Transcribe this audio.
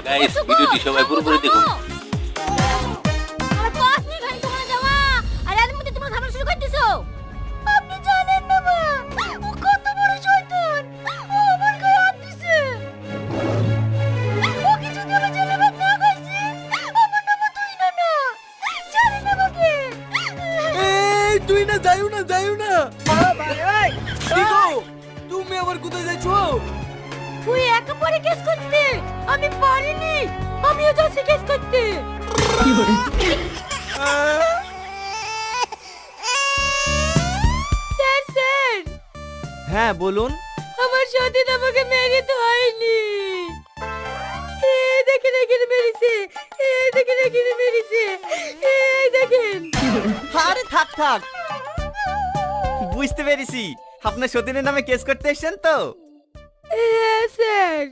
Guys ভিডিওটি সবাই পুরোপুরি দেখুন। আমার 5 মিনিট হয়নি তোমার যাওয়া আর এর মধ্যে তোমরা ঝামেলা শুরু করে দিছো। আপনি জানেন না মা ও কত বড় শয়তান। ও আমার গায়ে হাত দিছে। ও কি যদি আমার ছেলে ভাত না খাইছে আমার নাম তুই না না জানেন না আমাকে। এই তুই না যাইও না কি গো তুমি আবার কোথায় যাচ্ছো? তুই একা পরে কেস করতে আমি পারিনি। আমিও যাচ্ছি কেস করতে। স্যার স্যার হ্যাঁ বলুন। আমার সাথে আমাকে মেরে তো হয়নি। এই দেখেন এখানে মেরেছে। এই দেখেন এখানে মেরেছে। এই দেখেন। আরে থাক বুঝতে পেরেছি আপনার সতীনের নামে কেস করতে এসেছেন তো। হ্যাঁ স্যার।